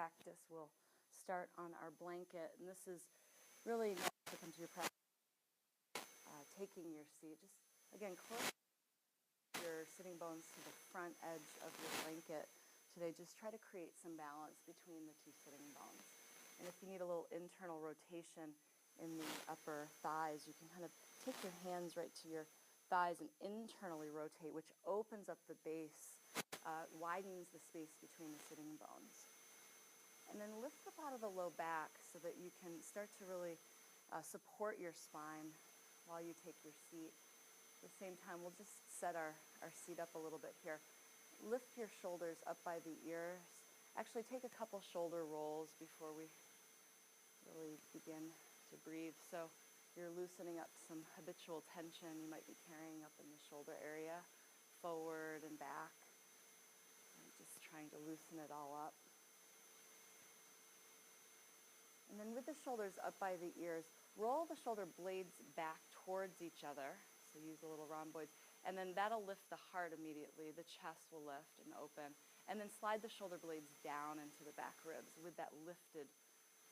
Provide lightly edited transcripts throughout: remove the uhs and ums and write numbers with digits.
practice, we'll start on our blanket. And this is really nice to come to your practice, taking your seat. Just, again, close your sitting bones to the front edge of your blanket. Today, just try to create some balance between the two sitting bones. And if you need a little internal rotation in the upper thighs, you can kind of take your hands right to your thighs and internally rotate, which opens up the base, widens the space between the sitting bones. And then lift up out of the low back so that you can start to really support your spine while you take your seat. At the same time, we'll just set our seat up a little bit here. Lift your shoulders up by the ears. Actually, take a couple shoulder rolls before we really begin to breathe. So you're loosening up some habitual tension you might be carrying up in the shoulder area, forward and back. And just trying to loosen it all up. And then with the shoulders up by the ears, roll the shoulder blades back towards each other. So use a little rhomboid. And then that'll lift the heart immediately. The chest will lift and open. And then slide the shoulder blades down into the back ribs with that lifted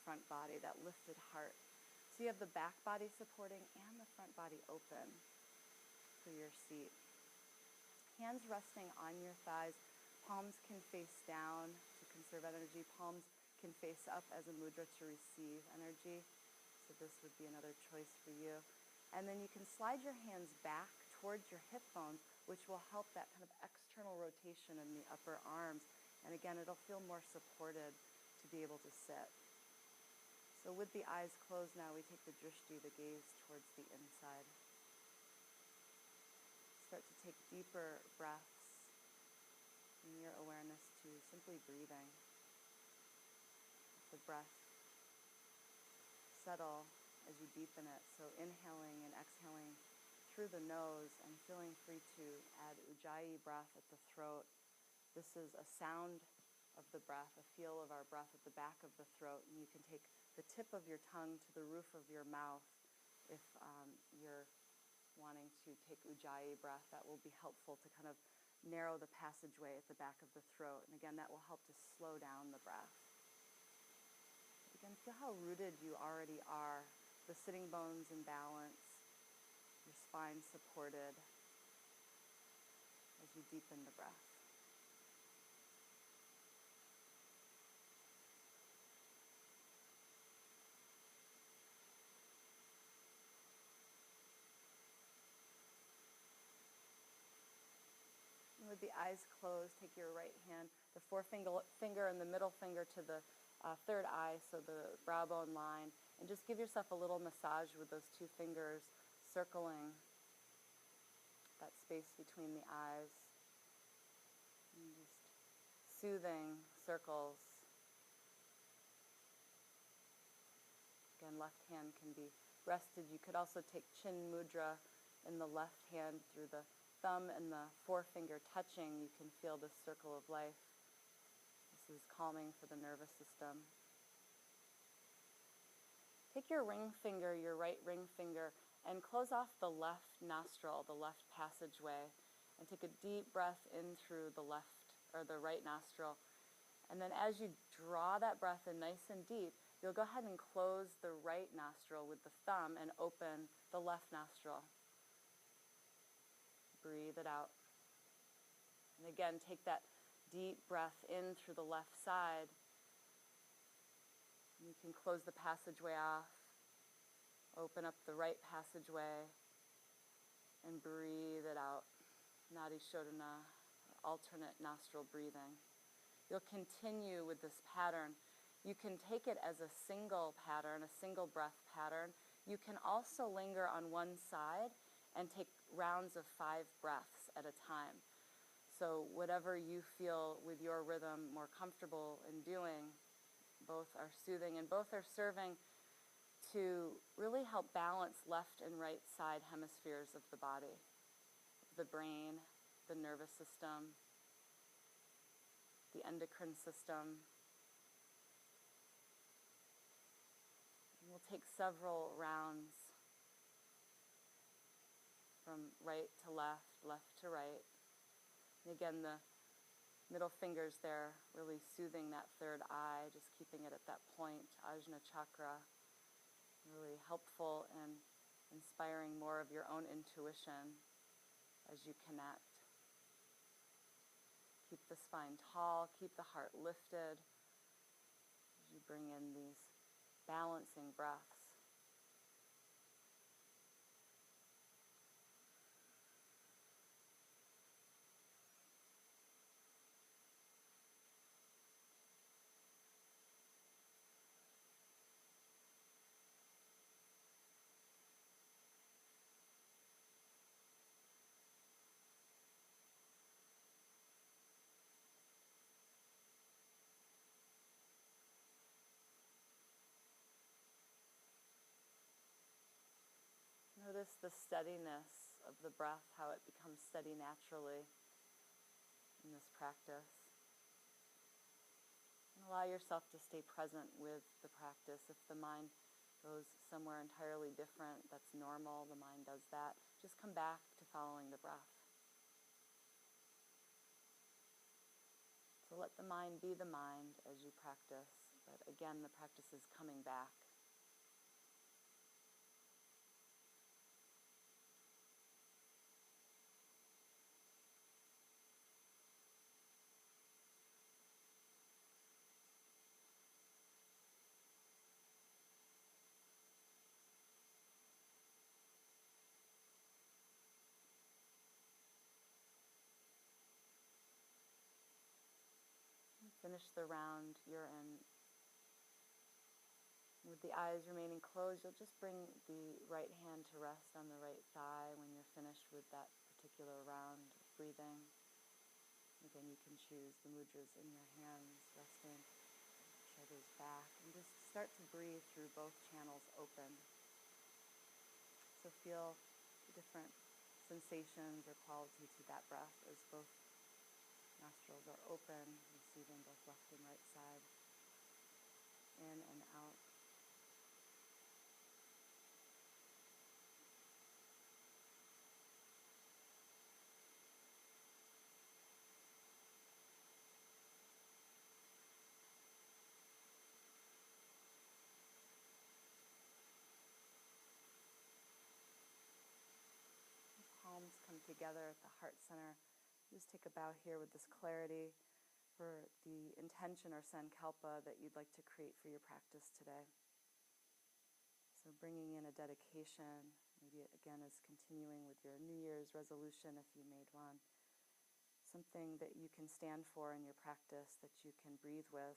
front body, that lifted heart. So you have the back body supporting and the front body open for your seat. Hands resting on your thighs. Palms can face down to conserve energy. Palms can face up as a mudra to receive energy. So this would be another choice for you. And then you can slide your hands back towards your hip bones, which will help that kind of external rotation in the upper arms. And again, it'll feel more supported to be able to sit. So with the eyes closed now, we take the drishti, the gaze, towards the inside. Start to take deeper breaths in your awareness to simply breathing. The breath settle as you deepen it. So inhaling and exhaling through the nose and feeling free to add ujjayi breath at the throat. This is a sound of the breath, a feel of our breath at the back of the throat. And you can take the tip of your tongue to the roof of your mouth if you're wanting to take ujjayi breath. That will be helpful to kind of narrow the passageway at the back of the throat. And again, that will help to slow down the breath. Again, feel how rooted you already are. The sitting bones in balance, your spine supported as you deepen the breath. And with the eyes closed, take your right hand, the forefinger and the middle finger to the third eye, so the brow bone line, and just give yourself a little massage with those two fingers, circling that space between the eyes. And just soothing circles. Again, left hand can be rested. You could also take chin mudra in the left hand through the thumb and the forefinger touching. You can feel this circle of life. This is calming for the nervous system. Take your ring finger, your right ring finger, and close off the left nostril, the left passageway, and take a deep breath in through the left or the right nostril. And then as you draw that breath in nice and deep, you'll go ahead and close the right nostril with the thumb and open the left nostril. Breathe it out. And again, take that deep breath in through the left side. You can close the passageway off, open up the right passageway, and breathe it out. Nadi Shodhana, alternate nostril breathing. You'll continue with this pattern. You can take it as a single pattern, a single breath pattern. You can also linger on one side and take rounds of 5 breaths at a time. So whatever you feel with your rhythm more comfortable in doing, both are soothing and both are serving to really help balance left and right side hemispheres of the body, the brain, the nervous system, the endocrine system. And we'll take several rounds from right to left, left to right. And again, the Middle fingers there, really soothing that third eye, just keeping it at that point, Ajna chakra, really helpful in inspiring more of your own intuition as you connect. Keep the spine tall, keep the heart lifted as you bring in these balancing breaths. Notice the steadiness of the breath, how it becomes steady naturally in this practice. And allow yourself to stay present with the practice. If the mind goes somewhere entirely different, that's normal, the mind does that. Just come back to following the breath. So let the mind be the mind as you practice, but again, the practice is coming back. Finish the round you're in. With the eyes remaining closed, you'll just bring the right hand to rest on the right thigh when you're finished with that particular round of breathing. Again, you can choose the mudras in your hands, resting shoulders back, and just start to breathe through both channels open. So feel the different sensations or quality to that breath as both nostrils are open, receiving both left and right side, in and out. Palms come together at the heart center. Just take a bow here with this clarity for the intention or sankalpa that you'd like to create for your practice today. So bringing in a dedication, maybe it again is continuing with your New Year's resolution if you made one. Something that you can stand for in your practice, that you can breathe with,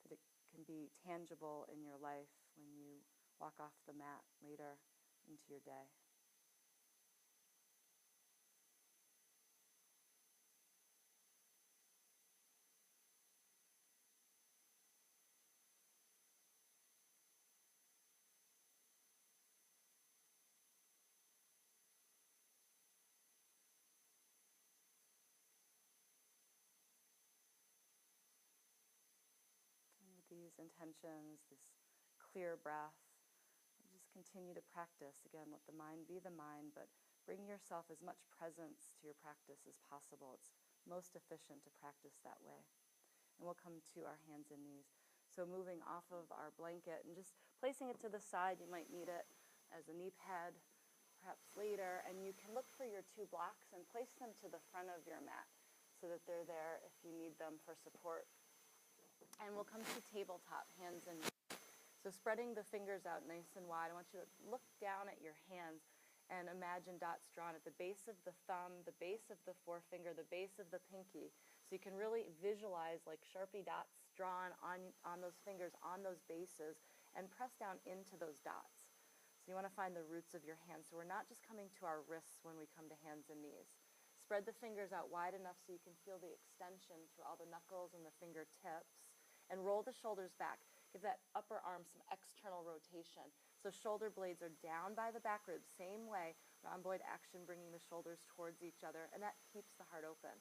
that it can be tangible in your life when you walk off the mat later into your day. These intentions, this clear breath, just continue to practice. Again, let the mind be the mind, but bring yourself as much presence to your practice as possible. It's most efficient to practice that way. And we'll come to our hands and knees. So moving off of our blanket and just placing it to the side. You might need it as a knee pad, perhaps later. And you can look for your two blocks and place them to the front of your mat so that they're there if you need them for support. And we'll come to tabletop, hands and knees. So spreading the fingers out nice and wide, I want you to look down at your hands and imagine dots drawn at the base of the thumb, the base of the forefinger, the base of the pinky. So you can really visualize like Sharpie dots drawn on those fingers, on those bases, and press down into those dots. So you want to find the roots of your hands. So we're not just coming to our wrists when we come to hands and knees. Spread the fingers out wide enough so you can feel the extension through all the knuckles and the fingertips. And roll the shoulders back. Give that upper arm some external rotation. So shoulder blades are down by the back ribs, same way, rhomboid action, bringing the shoulders towards each other, and that keeps the heart open.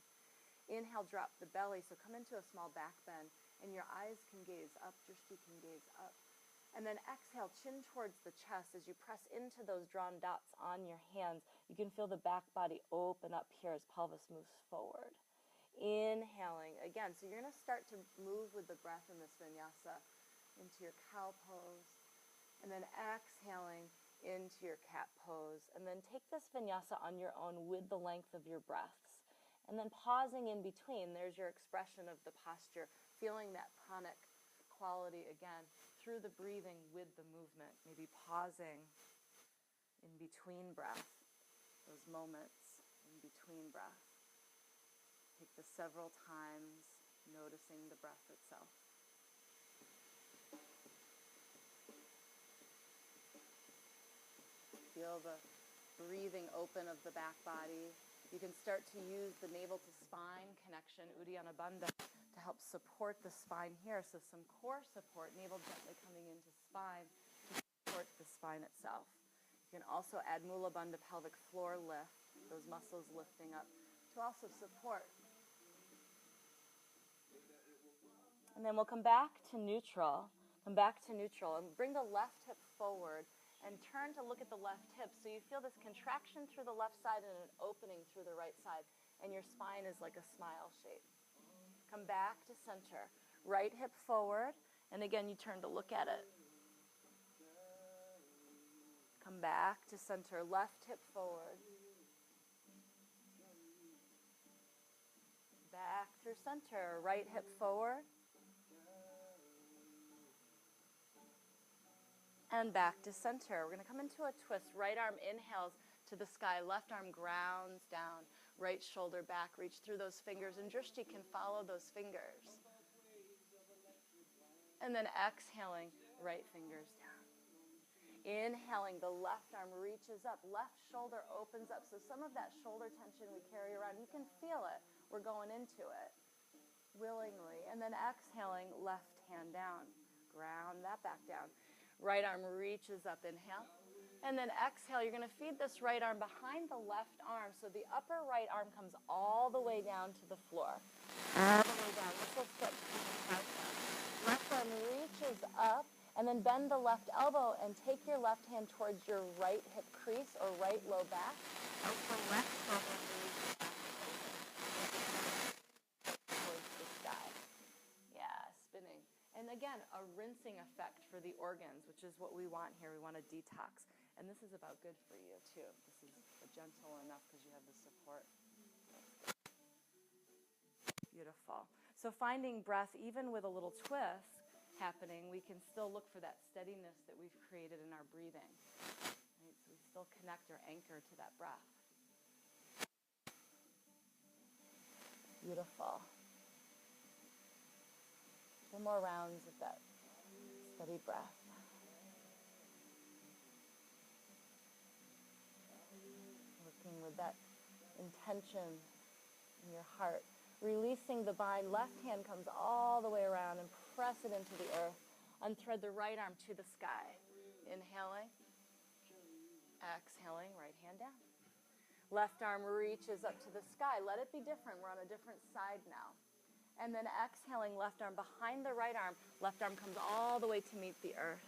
Inhale, drop the belly, so come into a small back bend, and your eyes can gaze up, drishti can gaze up. And then exhale, chin towards the chest as you press into those drawn dots on your hands. You can feel the back body open up here as pelvis moves forward. Inhaling again. So you're going to start to move with the breath in this vinyasa into your cow pose, and then exhaling into your cat pose. And then take this vinyasa on your own with the length of your breaths. And then pausing in between, there's your expression of the posture, feeling that pranic quality again through the breathing with the movement, maybe pausing in between breath, those moments in between breath. Take this several times, noticing the breath itself. Feel the breathing open of the back body. You can start to use the navel to spine connection, Uddiyana Bandha, to help support the spine here. So some core support, navel gently coming into spine to support the spine itself. You can also add Mula Bandha, pelvic floor lift, those muscles lifting up to also support. And then we'll come back to neutral. Come back to neutral and bring the left hip forward and turn to look at the left hip. So you feel this contraction through the left side and an opening through the right side. And your spine is like a smile shape. Come back to center. Right hip forward. And again, you turn to look at it. Come back to center. Left hip forward. Back through center. Right hip forward. And back to center. We're going to come into a twist. Right arm inhales to the sky. Left arm grounds down. Right shoulder back. Reach through those fingers. And drishti can follow those fingers. And then exhaling, right fingers down. Inhaling, the left arm reaches up. Left shoulder opens up. So some of that shoulder tension we carry around, you can feel it. We're going into it willingly. And then exhaling, left hand down. Ground that back down. Right arm reaches up, inhale. And then exhale, you're going to feed this right arm behind the left arm. So the upper right arm comes all the way down to the floor. All the way down. This will stretch to the side. Left arm reaches up, and then bend the left elbow and take your left hand towards your right hip crease or right low back. Out the left elbow reaches towards the sky. Yeah, spinning. And again, a rinsing effect for the organs, which is what we want here. We want to detox. And this is about good for you, too. This is gentle enough because you have the support. Beautiful. So finding breath, even with a little twist happening, we can still look for that steadiness that we've created in our breathing. Right? So we still connect or anchor to that breath. Beautiful. One more rounds of that steady breath. Working with that intention in your heart. Releasing the bind. Left hand comes all the way around and press it into the earth. Unthread the right arm to the sky. Inhaling. Exhaling, right hand down. Left arm reaches up to the sky. Let it be different. We're on a different side now. And then exhaling, left arm behind the right arm. Left arm comes all the way to meet the earth.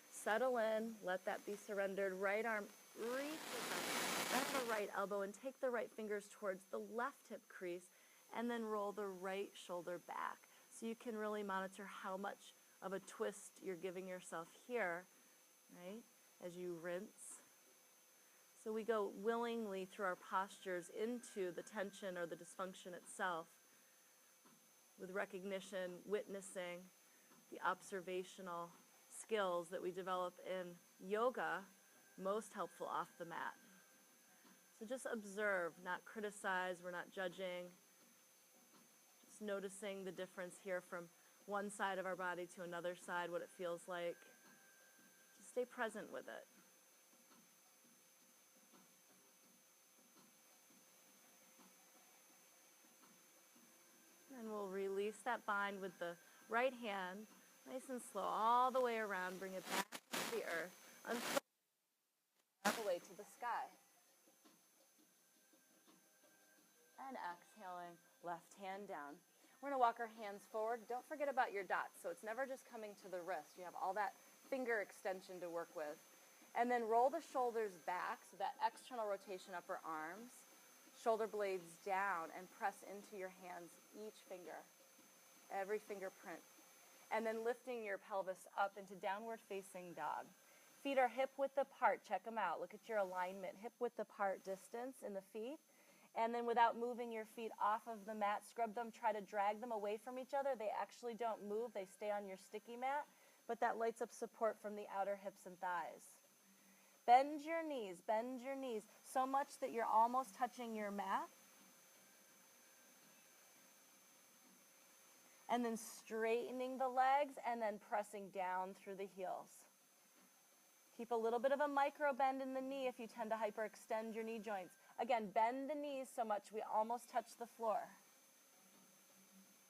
Settle in. Let that be surrendered. Right arm reaches up. Bend the right elbow and take the right fingers towards the left hip crease. And then roll the right shoulder back. So you can really monitor how much of a twist you're giving yourself here, right, as you rinse. So we go willingly through our postures into the tension or the dysfunction itself, with recognition, witnessing the observational skills that we develop in yoga, most helpful off the mat. So just observe, not criticize, we're not judging. Just noticing the difference here from one side of our body to another side, what it feels like. Just stay present with it. And we'll release that bind with the right hand, nice and slow, all the way around. Bring it back to the earth, unfold all the way to the sky. And exhaling, left hand down. We're going to walk our hands forward. Don't forget about your dots. So it's never just coming to the wrist. You have all that finger extension to work with. And then roll the shoulders back, so that external rotation, upper arms. Shoulder blades down and press into your hands, each finger, every fingerprint. And then lifting your pelvis up into downward facing dog. Feet are hip width apart. Check them out. Look at your alignment. Hip width apart distance in the feet. And then without moving your feet off of the mat, scrub them, try to drag them away from each other. They actually don't move. They stay on your sticky mat, but that lights up support from the outer hips and thighs. Bend your knees so much that you're almost touching your mat. And then straightening the legs and then pressing down through the heels. Keep a little bit of a micro bend in the knee if you tend to hyperextend your knee joints. Again, bend the knees so much we almost touch the floor.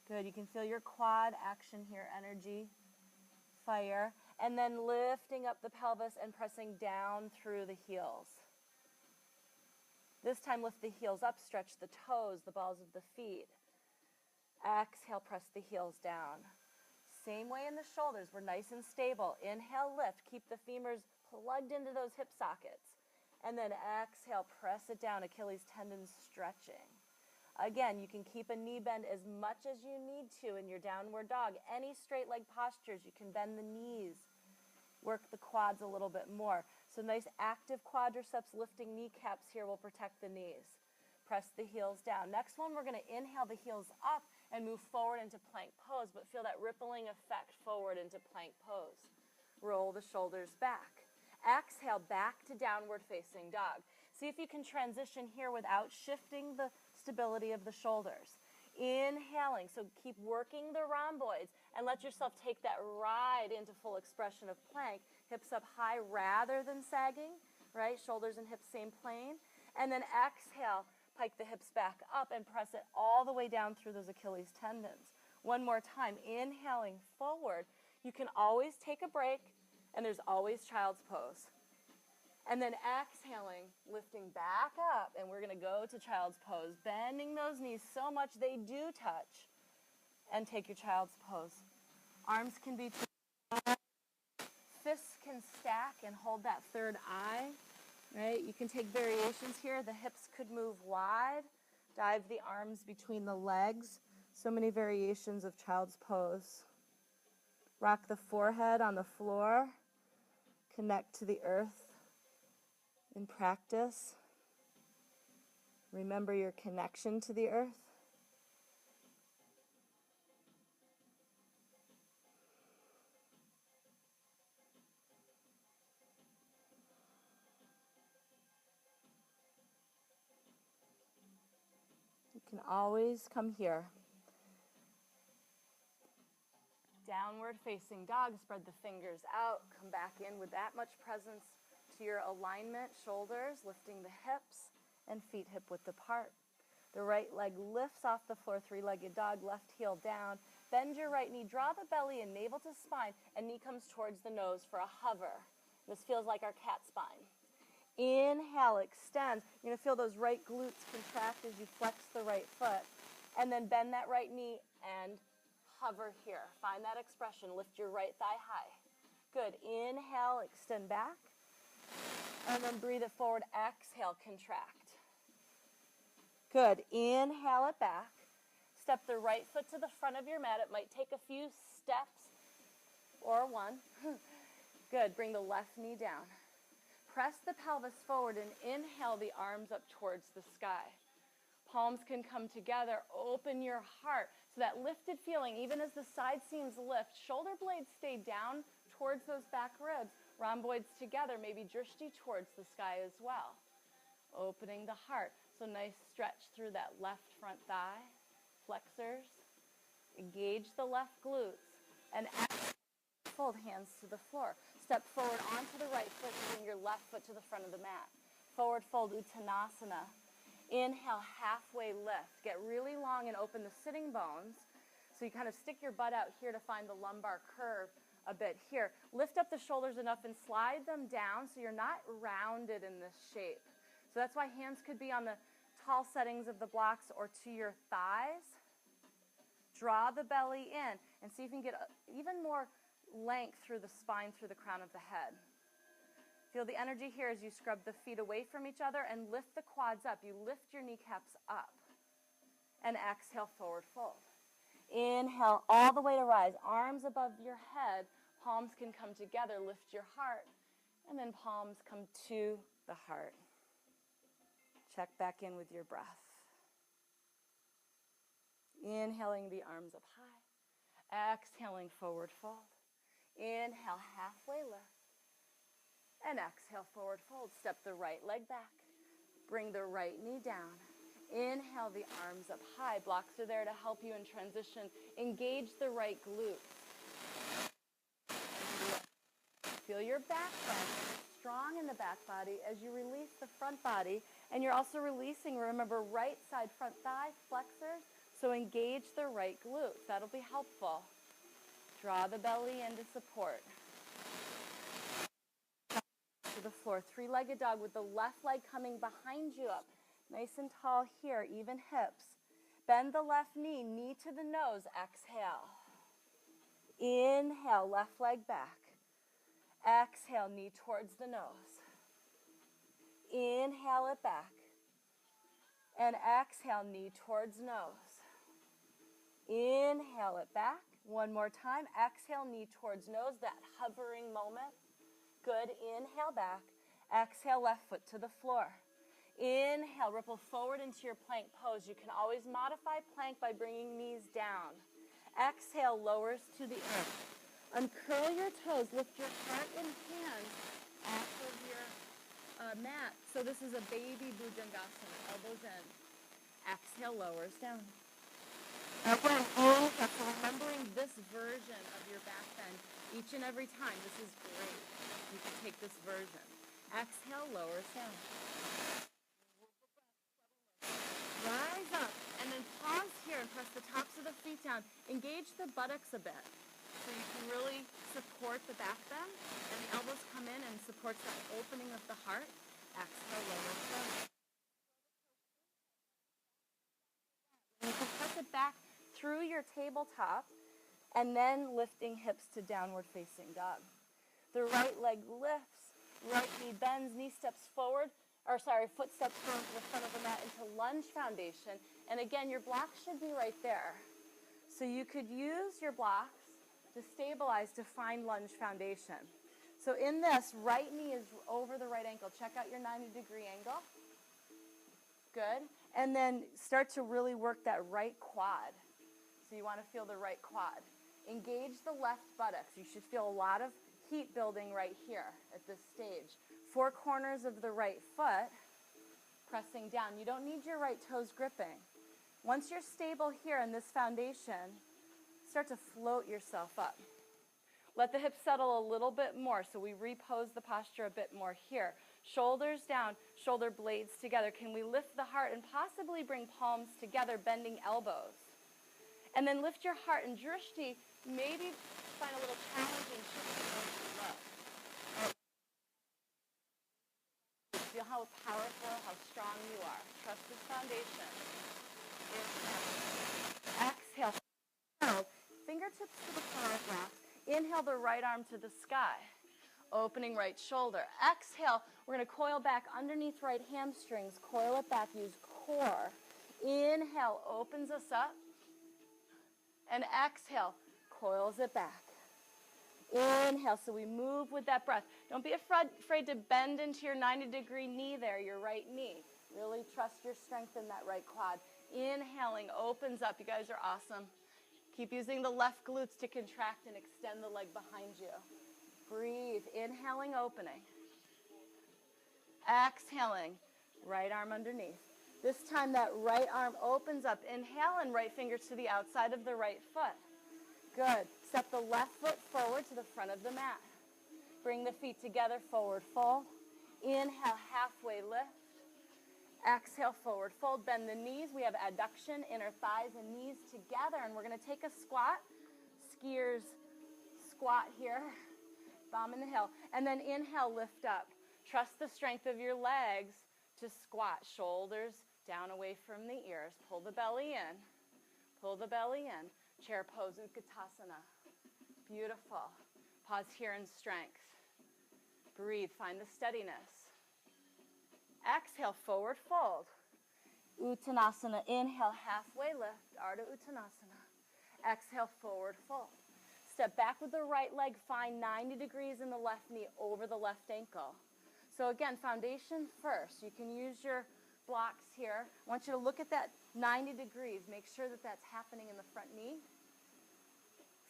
Good, you can feel your quad action here, energy, fire. And then lifting up the pelvis and pressing down through the heels. This time lift the heels up, stretch the toes, the balls of the feet. Exhale, press the heels down. Same way in the shoulders, we're nice and stable. Inhale, lift, keep the femurs plugged into those hip sockets. And then exhale, press it down, Achilles tendons stretching. Again, you can keep a knee bend as much as you need to in your downward dog. Any straight leg postures, you can bend the knees, work the quads a little bit more. So nice active quadriceps lifting kneecaps here will protect the knees. Press the heels down. Next one, we're going to inhale the heels up and move forward into plank pose, but feel that rippling effect forward into plank pose. Roll the shoulders back. Exhale, back to downward facing dog. See if you can transition here without shifting the stability of the shoulders. Inhaling, so keep working the rhomboids and let yourself take that ride into full expression of plank. Hips up high rather than sagging, right? Shoulders and hips same plane. And then exhale, pike the hips back up and press it all the way down through those Achilles tendons. One more time, inhaling forward. You can always take a break, and there's always child's pose. And then exhaling, lifting back up, and we're going to go to child's pose, bending those knees so much they do touch, and take your child's pose. Arms can be together. Fists can stack and hold that third eye. Right? You can take variations here. The hips could move wide. Dive the arms between the legs. So many variations of child's pose. Rock the forehead on the floor. Connect to the earth in practice. Remember your connection to the earth. You can always come here. Downward facing dog, spread the fingers out, come back in with that much presence to your alignment, shoulders, lifting the hips and feet hip width apart. The right leg lifts off the floor, three-legged dog, left heel down. Bend your right knee, draw the belly in, navel to spine, and knee comes towards the nose for a hover. This feels like our cat spine. Inhale, extend. You're going to feel those right glutes contract as you flex the right foot. And then bend that right knee and hover here. Find that expression. Lift your right thigh high. Good. Inhale, extend back. And then breathe it forward. Exhale, contract. Good. Inhale it back. Step the right foot to the front of your mat. It might take a few steps or one. Good. Bring the left knee down. Press the pelvis forward and inhale the arms up towards the sky. Palms can come together. Open your heart. So that lifted feeling, even as the side seams lift, shoulder blades stay down towards those back ribs. Rhomboids together, maybe drishti towards the sky as well. Opening the heart. So nice stretch through that left front thigh. Flexors. Engage the left glutes. And fold hands to the floor. Step forward onto the right foot and bring your left foot to the front of the mat. Forward fold, Uttanasana. Inhale, halfway lift. Get really long and open the sitting bones. So you kind of stick your butt out here to find the lumbar curve a bit here. Lift up the shoulders enough and slide them down so you're not rounded in this shape. So that's why hands could be on the tall settings of the blocks or to your thighs. Draw the belly in and see if you can get even more length through the spine, through the crown of the head. Feel the energy here as you scrub the feet away from each other and lift the quads up. You lift your kneecaps up. And exhale, forward fold. Inhale all the way to rise. Arms above your head. Palms can come together. Lift your heart. And then palms come to the heart. Check back in with your breath. Inhaling the arms up high. Exhaling, forward fold. Inhale, halfway lift. And exhale, forward fold. Step the right leg back. Bring the right knee down. Inhale the arms up high. Blocks are there to help you in transition. Engage the right glutes. Feel your back bend. Strong in the back body as you release the front body. And you're also releasing, remember, right side front thigh flexors. So engage the right glutes. That'll be helpful. Draw the belly in to support. To the floor. Three-legged dog with the left leg coming behind you up. Nice and tall here, even hips. Bend the left knee, knee to the nose. Exhale. Inhale, left leg back. Exhale, knee towards the nose. Inhale it back. And exhale, knee towards nose. Inhale it back. One more time. Exhale, knee towards nose. That hovering moment. Good. Inhale back. Exhale, left foot to the floor. Inhale, ripple forward into your plank pose. You can always modify plank by bringing knees down. Exhale, lowers to the earth. Uncurl your toes. Lift your heart and hands off of your mat. So this is a baby Bhujangasana. Elbows in. Exhale, lowers down. Elbow in. So remembering this version of your back bend each and every time. This is great. You can take this version. Exhale, lowers down. Rise up, and then pause here and press the tops of the feet down. Engage the buttocks a bit, so you can really support the back bend, and the elbows come in and supports that opening of the heart. Exhale, lower down. And you can press it back through your tabletop, and then lifting hips to downward facing dog. The right leg lifts, right knee bends, knee steps forward. Foot steps forward to the front of the mat into lunge foundation. And again, your blocks should be right there. So you could use your blocks to stabilize to find lunge foundation. So in this, right knee is over the right ankle. Check out your 90-degree angle. Good. And then start to really work that right quad. So you want to feel the right quad. Engage the left buttocks. You should feel a lot of heat building right here at this stage. Four corners of the right foot pressing down. You don't need your right toes gripping. Once you're stable here in this foundation, start to float yourself up. Let the hips settle a little bit more, so we repose the posture a bit more here. Shoulders down, shoulder blades together. Can we lift the heart and possibly bring palms together, bending elbows? And then lift your heart and drishti, maybe find a little challenging shift low. Feel how powerful, how strong you are. Trust this foundation. Inhale. Exhale. Fingertips to the flat blocks. Inhale the right arm to the sky. Opening right shoulder. Exhale. We're going to coil back underneath right hamstrings. Coil it back. Use core. Inhale. Opens us up. And exhale. Coils it back. Inhale, so we move with that breath. Don't be afraid to bend into your 90-degree knee there, your right knee. Really trust your strength in that right quad. Inhaling opens up. You guys are awesome. Keep using the left glutes to contract and extend the leg behind you. Breathe. Inhaling, opening. Exhaling, right arm underneath. This time that right arm opens up. Inhale and right fingers to the outside of the right foot. Good. Step the left foot forward to the front of the mat. Bring the feet together, forward fold. Inhale, halfway lift. Exhale, forward fold. Bend the knees. We have adduction, inner thighs and knees together. And we're going to take a squat. Skiers squat here. Thumb in the heel. And then inhale, lift up. Trust the strength of your legs to squat. Shoulders down away from the ears. Pull the belly in. Pull the belly in. Chair pose, Utkatasana. Beautiful. Pause here in strength. Breathe, find the steadiness. Exhale, forward fold. Uttanasana, inhale, halfway lift, Ardha Uttanasana. Exhale, forward fold. Step back with the right leg, find 90 degrees in the left knee over the left ankle. So again, foundation first. You can use your blocks here. I want you to look at that 90 degrees. Make sure that that's happening in the front knee.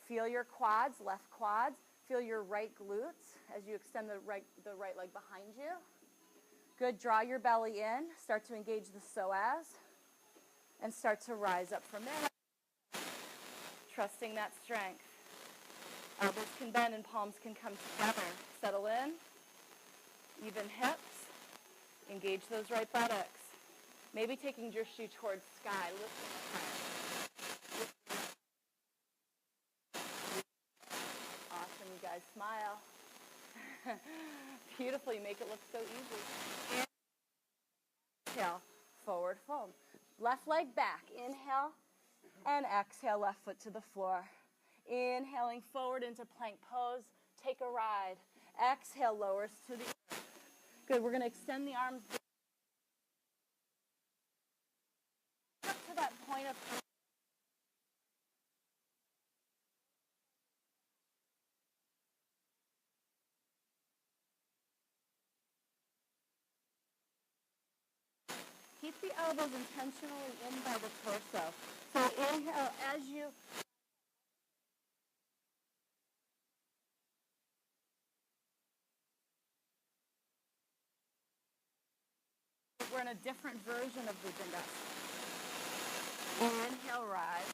Feel your quads, left quads. Feel your right glutes as you extend the right leg behind you. Good, draw your belly in. Start to engage the psoas. And start to rise up from there. Trusting that strength. Elbows can bend and palms can come together. Settle in. Even hips. Engage those right buttocks. Maybe taking your shoe towards sky. Lifting up. Awesome, you guys. Smile. Beautiful. You make it look so easy. Inhale. Forward fold. Left leg back. Inhale. And exhale. Left foot to the floor. Inhaling forward into plank pose. Take a ride. Exhale. Lowers to the earth. Good. We're going to extend the arms up to that point of keep the elbows intentionally in by the torso. So inhale as you we're in a different version of Bhujangasana. Inhale, rise.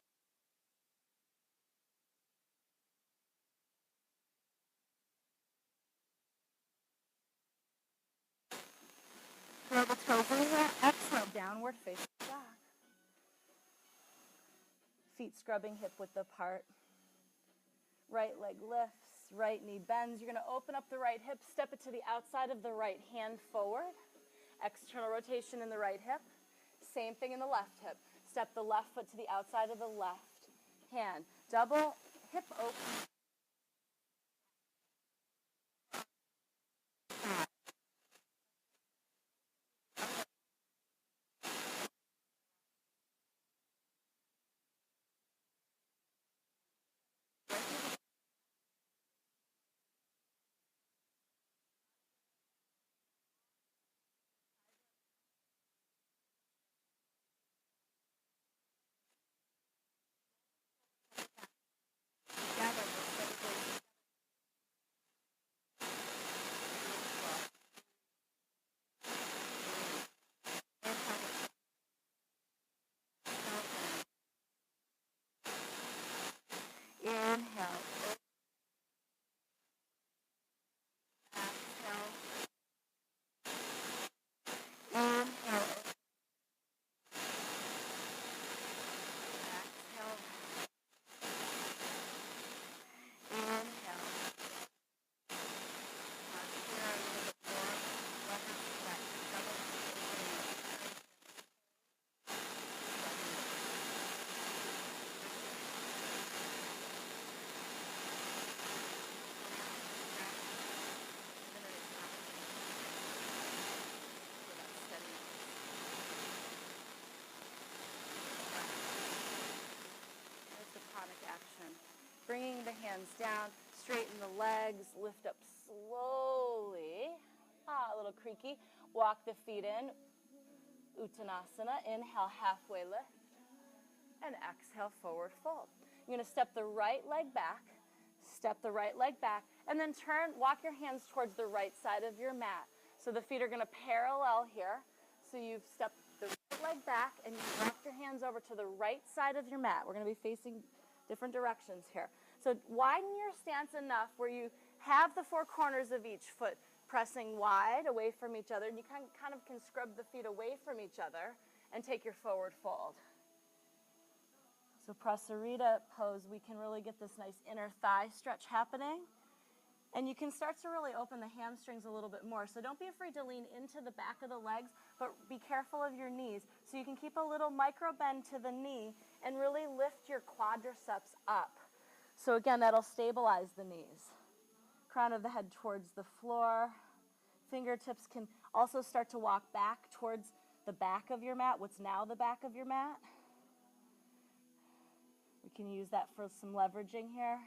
Curl the toes over. Exhale, downward facing dog. Feet scrubbing hip width apart. Right leg lifts, right knee bends. You're going to open up the right hip, step it to the outside of the right hand forward. External rotation in the right hip. Same thing in the left hip. Step the left foot to the outside of the left hand. Double hip open. Inhale. Exhale. Inhale. Exhale. Inhale. Action. Bringing the hands down, straighten the legs, lift up slowly. A little creaky. Walk the feet in. Uttanasana. Inhale, halfway lift. And exhale, forward fold. You're going to step the right leg back. Step the right leg back. And then walk your hands towards the right side of your mat. So the feet are going to parallel here. So you've stepped the right leg back and you walk your hands over to the right side of your mat. We're going to be facing different directions here. So widen your stance enough where you have the four corners of each foot pressing wide away from each other. And you kind of can scrub the feet away from each other and take your forward fold. So Prasarita pose, we can really get this nice inner thigh stretch happening. And you can start to really open the hamstrings a little bit more. So don't be afraid to lean into the back of the legs, but be careful of your knees. So you can keep a little micro bend to the knee and really lift your quadriceps up. So again, that'll stabilize the knees. crown of the head towards the floor. Fingertips can also start to walk back towards the back of your mat, what's now the back of your mat. We can use that for some leveraging here.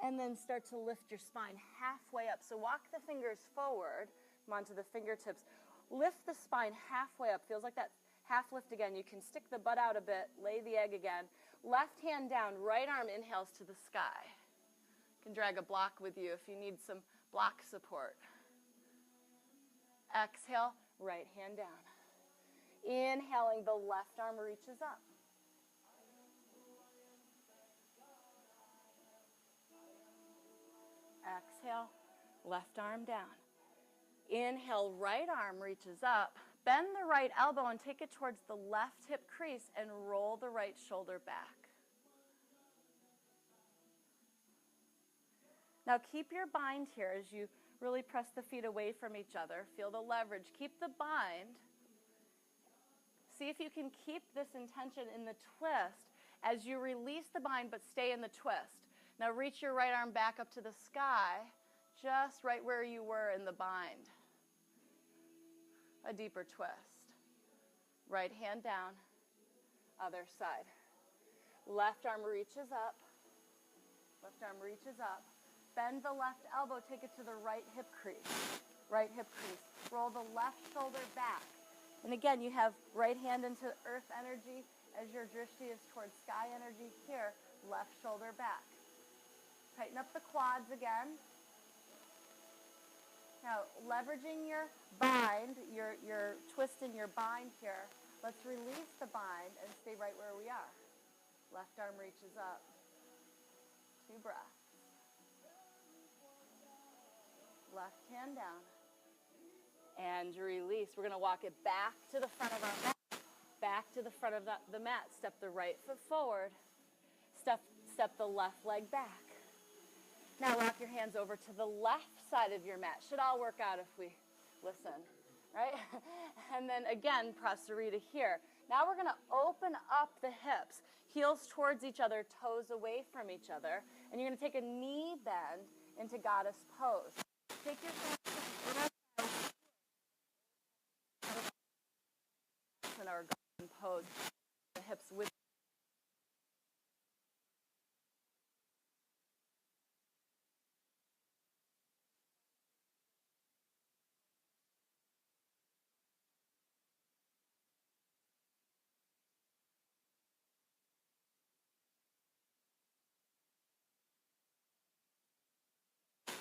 And then start to lift your spine halfway up. So walk the fingers forward, come onto the fingertips. Lift the spine halfway up. Feels like that half lift again. You can stick the butt out a bit, lay the egg again. Left hand down, right arm inhales to the sky. You can drag a block with you if you need some block support. Exhale, right hand down. Inhaling, the left arm reaches up. Exhale, left arm down. Inhale, right arm reaches up. Bend the right elbow and take it towards the left hip crease and roll the right shoulder back. Now keep your bind here as you really press the feet away from each other. Feel the leverage. Keep the bind. See if you can keep this intention in the twist as you release the bind but stay in the twist. Now reach your right arm back up to the sky, just right where you were in the bind. A deeper twist. Right hand down, other side. Left arm reaches up. Left arm reaches up. Bend the left elbow, take it to the right hip crease. Right hip crease. Roll the left shoulder back. And again, you have right hand into earth energy as your drishti is towards sky energy here. Left shoulder back. Tighten up the quads again. Now, leveraging your bind, your twist in your bind here, let's release the bind and stay right where we are. Left arm reaches up. 2 breaths. Left hand down. And release. We're going to walk it back to the front of our mat. Back to the front of the mat. Step the right foot forward. Step the left leg back. Now rock your hands over to the left side of your mat. Should all work out if we listen, right? And then again, prasarita here. Now we're going to open up the hips, heels towards each other, toes away from each other. And you're going to take a knee bend into goddess pose. Take your hands in our golden pose, the hips with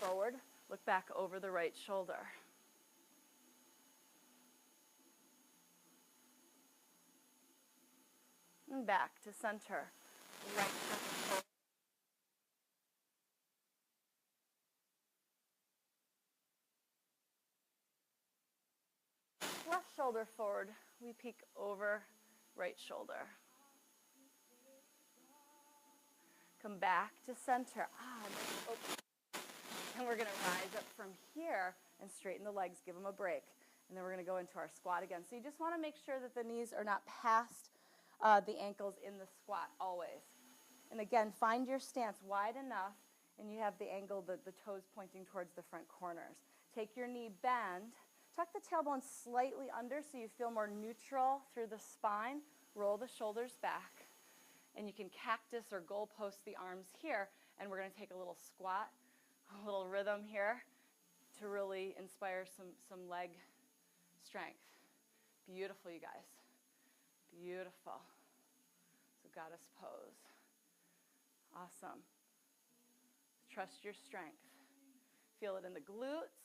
forward. Look back over the right shoulder. And back to center. Right shoulder forward. Left shoulder forward. We peek over right shoulder. Come back to center. And we're going to rise up from here and straighten the legs, give them a break. And then we're going to go into our squat again. So you just want to make sure that the knees are not past the ankles in the squat always. And again, find your stance wide enough, and you have the angle, the toes pointing towards the front corners. Take your knee bend. Tuck the tailbone slightly under so you feel more neutral through the spine. Roll the shoulders back. And you can cactus or goalpost the arms here. And we're going to take a little squat, a little rhythm here to really inspire some leg strength. Beautiful, you guys. Beautiful. So goddess pose. Awesome. Trust your strength. Feel it in the glutes.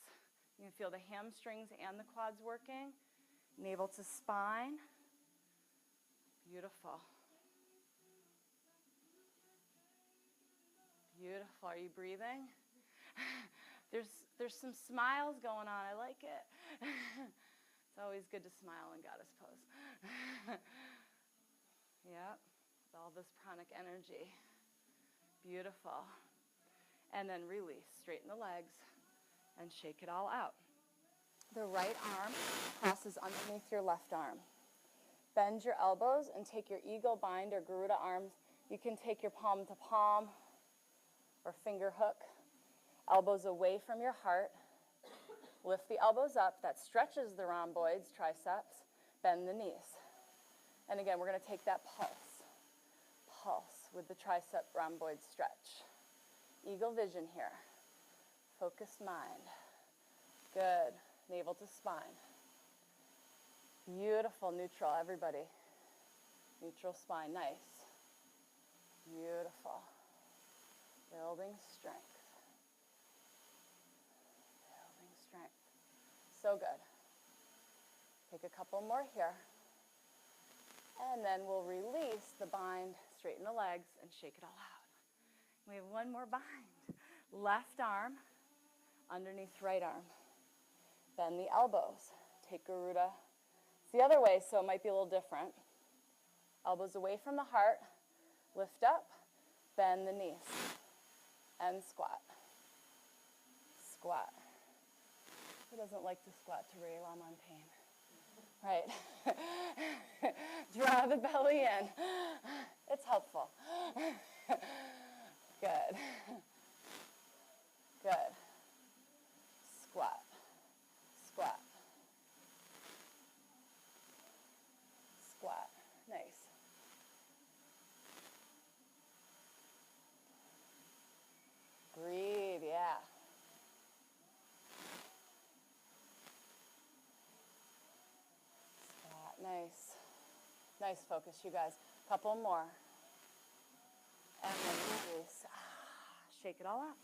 You can feel the hamstrings and the quads working. Navel to spine. Beautiful. Beautiful. Are you breathing? There's some smiles going on. I like it. It's always good to smile in goddess pose. Yep. With all this pranic energy. Beautiful. And then release. Straighten the legs and shake it all out. The right arm crosses underneath your left arm. Bend your elbows and take your eagle bind or Garuda arms. You can take your palm to palm or finger hook. Elbows away from your heart. Lift the elbows up. That stretches the rhomboids, triceps. Bend the knees. And again, we're going to take that pulse. Pulse with the tricep rhomboid stretch. Eagle vision here. Focused mind. Good. Navel to spine. Beautiful. Neutral, everybody. Neutral spine. Nice. Beautiful. Building strength. Building strength. So good. Take a couple more here. And then we'll release the bind, straighten the legs, and shake it all out. We have one more bind. Left arm underneath right arm. Bend the elbows. Take Garuda. It's the other way, so it might be a little different. Elbows away from the heart. Lift up. Bend the knees. And squat. Squat. Who doesn't like to squat to relieve on pain? Right. Draw the belly in. It's helpful. Good. Good. Squat. Squat. Squat. Nice. Breathe, yeah. Squat, nice. Nice focus, you guys. Couple more. And then release. Shake it all out.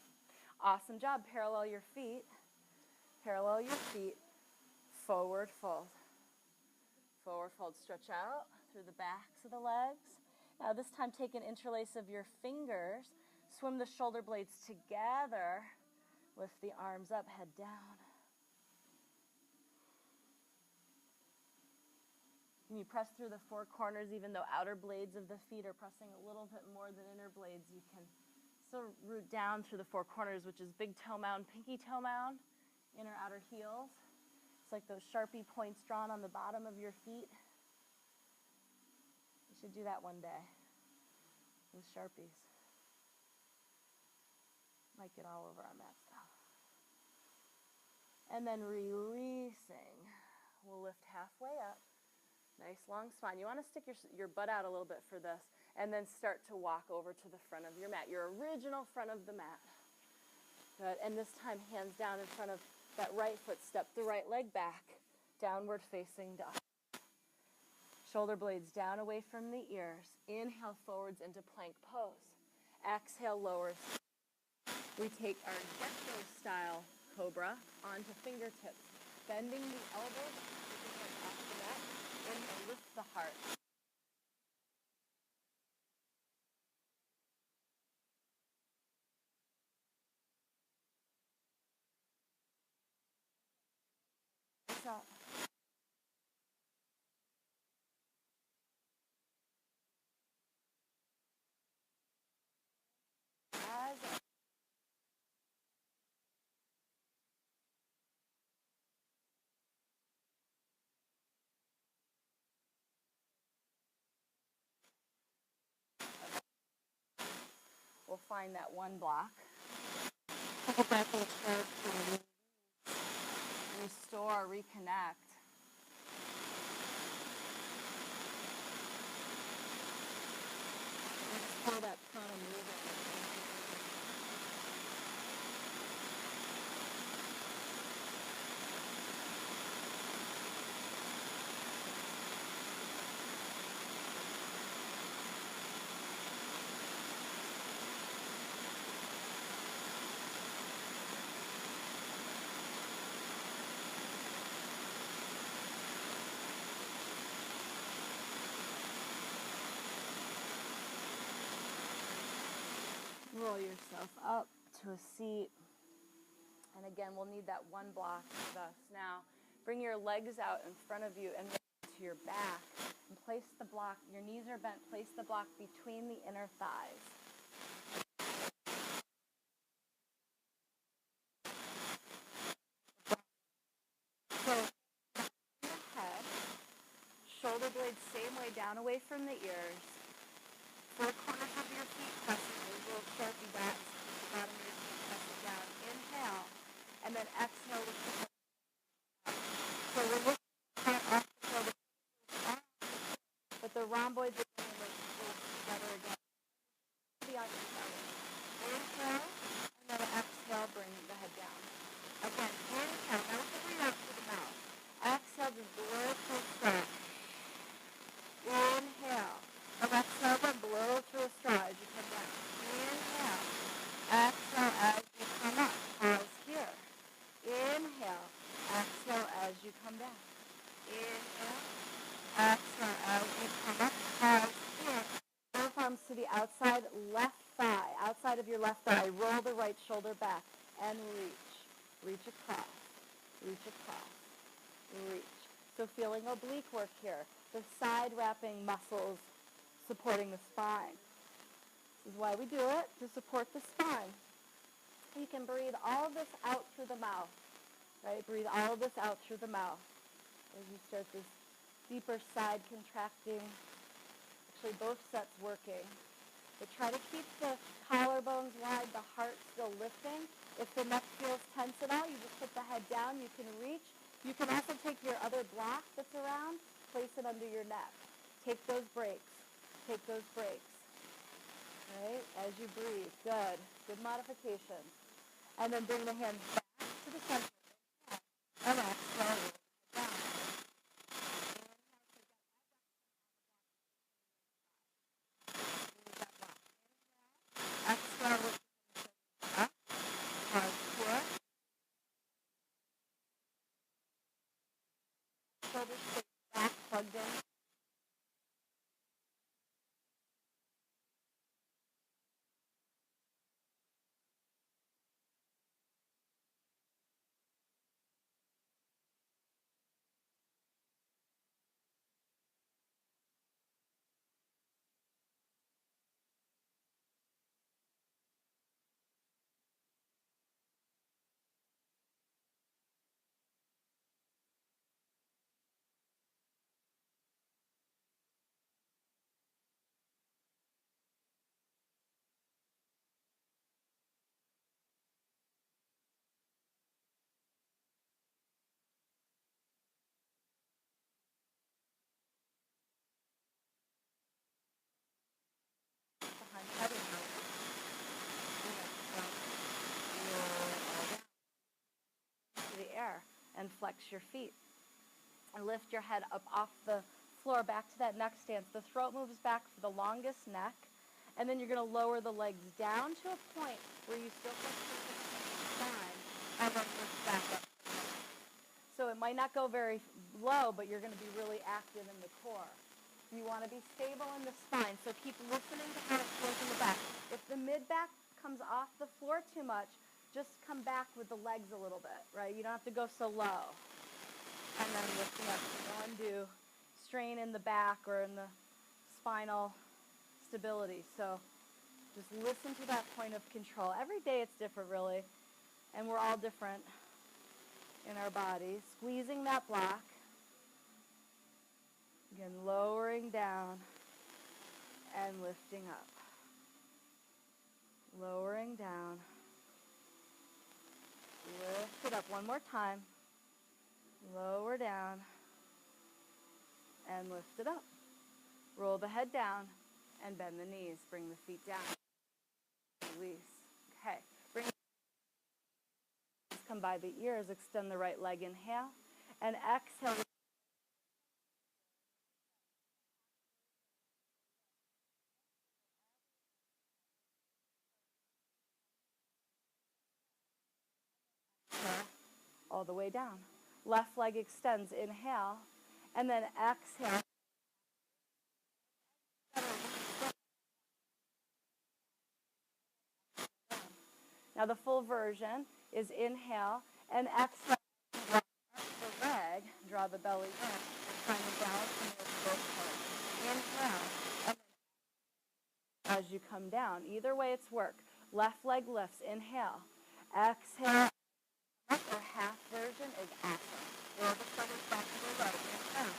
Awesome job. Parallel your feet. Parallel your feet. Forward fold. Forward fold. Stretch out through the backs of the legs. Now this time take an interlace of your fingers. Swim the shoulder blades together. Lift the arms up, head down. Can you press through the four corners even though outer blades of the feet are pressing a little bit more than inner blades? You can still root down through the four corners, which is big toe mound, pinky toe mound, inner outer heels. It's like those Sharpie points drawn on the bottom of your feet. You should do that one day with Sharpies. Might get all over on that stuff. And then releasing. We'll lift halfway up. Nice long spine. You want to stick your butt out a little bit for this, and then start to walk over to the front of your mat, your original front of the mat. Good. And this time, hands down in front of that right foot. Step the right leg back, downward facing dog. Shoulder blades down away from the ears. Inhale forwards into plank pose. Exhale, lowers. We take our gecko style cobra onto fingertips, bending the elbows, keeping it off the mat. Inhale, lift the heart. Up. We'll find that one block. Restore, reconnect. Let's pull that prana moving. Roll yourself up to a seat. And again, we'll need that one block with us. Now, bring your legs out in front of you and to your back. And place the block, your knees are bent, place the block between the inner thighs. So, your head, shoulder blades stay way down, away from the ears. Four corners of your feet pressing those little sharpie dots. The bottom of your feet press it down. Inhale. And then exhale with the head. So we're looking at off the floor, but the rhomboids are going to move together again. Beyond your belly. Inhale, and then exhale, bring the head down. Again, inhale, don't breathe out through the mouth. Exhale, just blow through a straw. Inhale. And exhale, then blow through a straw as you come down. Inhale. Exhale as you come up. Pause here. Inhale. Exhale as you come down. Inhale. Exhale as you come up. Pause here. Both arms to the outside left thigh. Outside of your left thigh. Roll the right shoulder back and reach. Reach across. Reach across. Reach. So feeling oblique work here. The side wrapping muscles supporting the spine. This is why we do it, to support the spine. You can breathe all of this out through the mouth. Right? Breathe all of this out through the mouth as you start this deeper side contracting. Actually, both sets working. But try to keep the collarbones wide, the heart still lifting. If the neck feels tense at all, you just put the head down. You can reach. You can also take your other block that's around, place it under your neck. Take those breaks. Take those breaks. Right? As you breathe. Good. Good modification. And then bring the hands back to the center. And exhale. Down. Exhale with up. Pause here. Shoulders straight back, plugged in. Behind head and heart. To the air and flex your feet. And lift your head up off the floor back to that neck stance. The throat moves back for the longest neck. And then you're going to lower the legs down to a point where you still flex your spine and then lift back up. So it might not go very low, but you're going to be really active in the core. You want to be stable in the spine, so keep listening to how it feels in the back. If the mid-back comes off the floor too much, just come back with the legs a little bit, right? You don't have to go so low. And then lifting up to no undue strain in the back or in the spinal stability. So just listen to that point of control. Every day it's different, really, and we're all different in our bodies. Squeezing that block. Again, lowering down and lifting up. Lowering down. Lift it up one more time. Lower down and lift it up. Roll the head down and bend the knees. Bring the feet down. Release. Okay. Bring the knees, come by the ears. Extend the right leg. Inhale. And exhale. All the way down. Left leg extends. Inhale. And then exhale. Now the full version is inhale and exhale. Draw the leg. Draw the belly in. Find the balance and lift both parts. Inhale. And as you come down. Either way it's work. Left leg lifts. Inhale. Exhale. Or half version is awesome. Roll the shoulders back to the right. Inhale.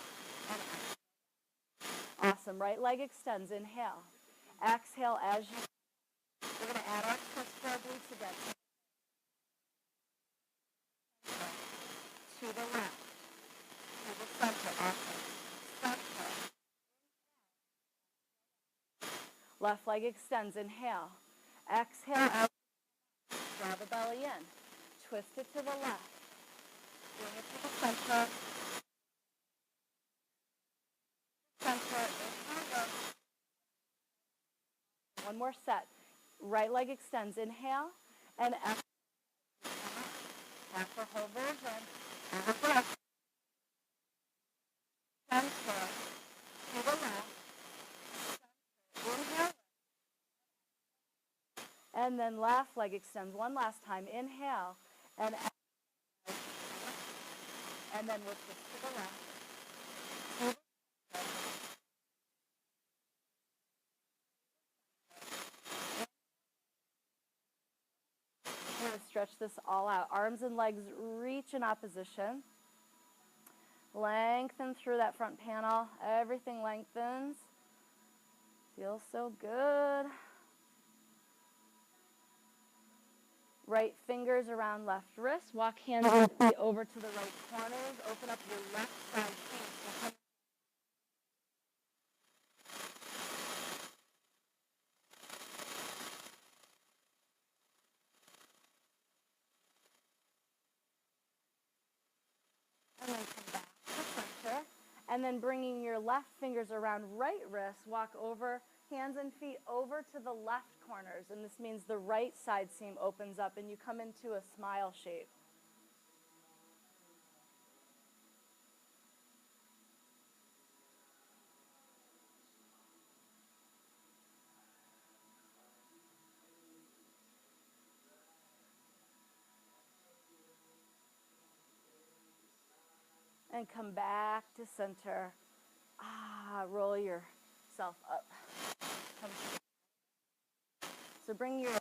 And exhale. arm. Right leg extends. Inhale. Exhale as you. We're going to add our twist to our glutes again. To the left. To the center. Awesome. Center. Left leg extends. Inhale. Exhale out. Draw the belly in. Twist it to the left. Bring it to the center. Center. Inhale. One more set. Right leg extends. Inhale. And exhale. Half for whole version. And the breath. Center. To the left. Inhale. And then left leg extends one last time. Inhale. And exhale. And then we'll twist to the left. We're going to stretch this all out. Arms and legs reach in opposition. Lengthen through that front panel. Everything lengthens. Feels so good. Right fingers around left wrist. Walk hands and feet over to the right corners. Open up your left side feet. And then come back to center. And then bringing your left fingers around right wrist. Walk over, hands and feet over to the left corners. And this means the right side seam opens up and you come into a smile shape. And come back to center. Roll yourself up. So bring your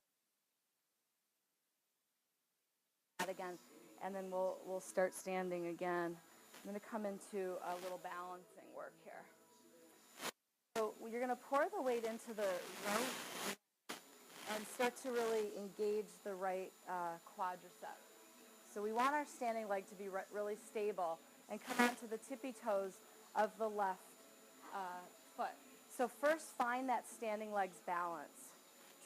again, and then we'll start standing again. I'm going to come into a little balancing work here. So you're going to pour the weight into the right and start to really engage the right quadricep. So we want our standing leg to be really stable and come onto the tippy toes of the left foot. So first find that standing leg's balance.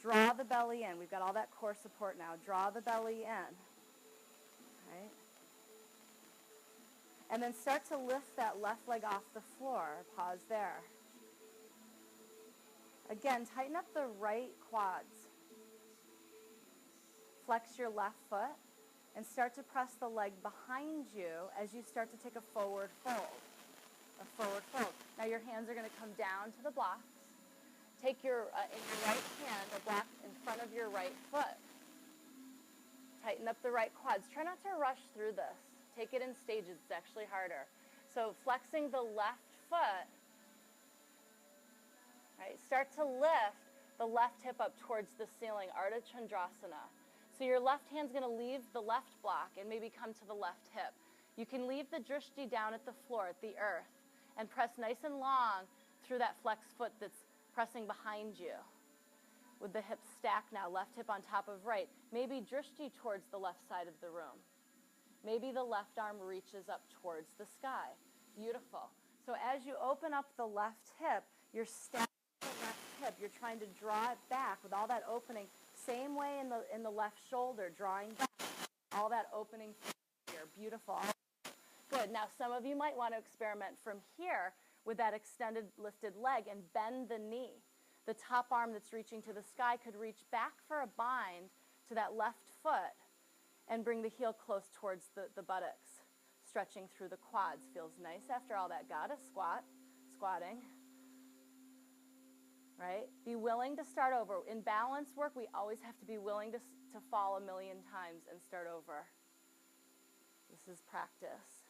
Draw the belly in. We've got all that core support now. Draw the belly in. Right? And then start to lift that left leg off the floor. Pause there. Again, tighten up the right quads. Flex your left foot and start to press the leg behind you as you start to take a forward fold. A forward fold. Now your hands are going to come down to the blocks. Take your, in your right hand, a block in front of your right foot. Tighten up the right quads. Try not to rush through this. Take it in stages. It's actually harder. So flexing the left foot, right? Start to lift the left hip up towards the ceiling, Ardha Chandrasana. So your left hand's going to leave the left block and maybe come to the left hip. You can leave the drishti down at the floor, at the earth, and press nice and long through that flexed foot that's pressing behind you. With the hips stacked now, left hip on top of right. Maybe drishti towards the left side of the room. Maybe the left arm reaches up towards the sky. Beautiful. So as you open up the left hip, you're stacking the left hip. You're trying to draw it back with all that opening. Same way in the left shoulder, drawing back. All that opening here. Beautiful. Good. Now some of you might want to experiment from here with that extended lifted leg and bend the knee. The top arm that's reaching to the sky could reach back for a bind to that left foot and bring the heel close towards the buttocks, stretching through the quads. Feels nice after all that goddess squatting. Right? Be willing to start over. In balance work, we always have to be willing to fall a million times and start over. This is practice.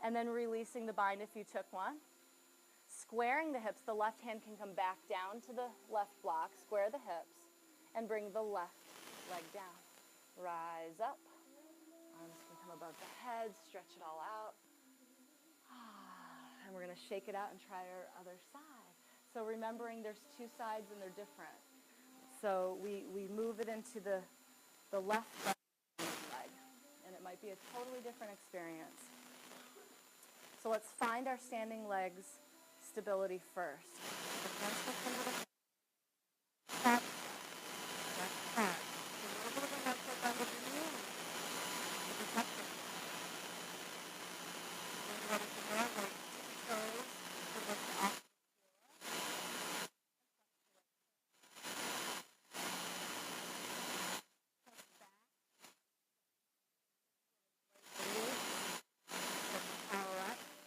And then releasing the bind if you took one. Squaring the hips, the left hand can come back down to the left block, square the hips, and bring the left leg down. Rise up. Arms can come above the head, stretch it all out. And we're going to shake it out and try our other side. So remembering there's two sides and they're different. So we move it into the left leg. And it might be a totally different experience. So let's find our standing legs stability first.